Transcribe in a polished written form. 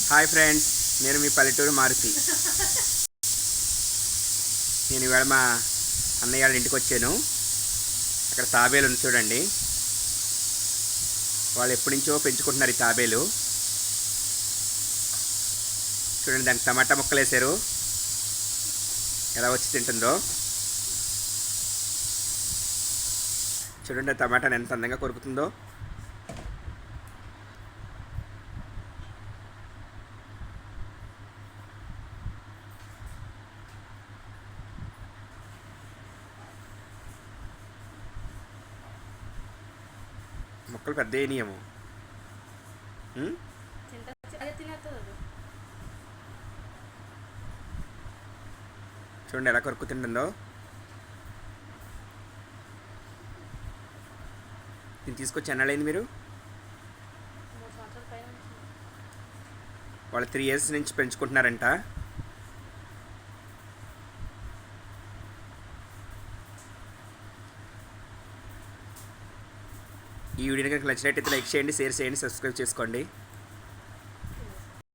Hi friends, నేను మీ పల్లెటూరు మారుతి. నేను ఇవాళ మా అన్నయ్య వాళ్ళ ఇంటికి వచ్చాను. అక్కడ తాబేలు ఉంది చూడండి. వాళ్ళు ఎప్పటి నుంచో పెంచుకుంటున్నారు ఈ తాబేలు. చూడండి, దానికి టమాటా ముక్కలు వేసారు, ఎలా వచ్చి తింటుందో చూడండి. ఆ టమాటాని ఎంత అందంగా కొరుకుతుందో. మొక్కలు పెద్ద ఏనియేమో. చూడండి ఎలా కొరుకు తింటుందో. దీన్ని తీసుకొచ్చి ఎన్నాళ్ళైంది మీరు? వాళ్ళు 3 years నుంచి పెంచుకుంటున్నారంట. ఈ వీడియో కనుక నచ్చినట్టయితే లైక్ చేయండి, షేర్ చేయండి, సబ్స్క్రైబ్ చేసుకోండి.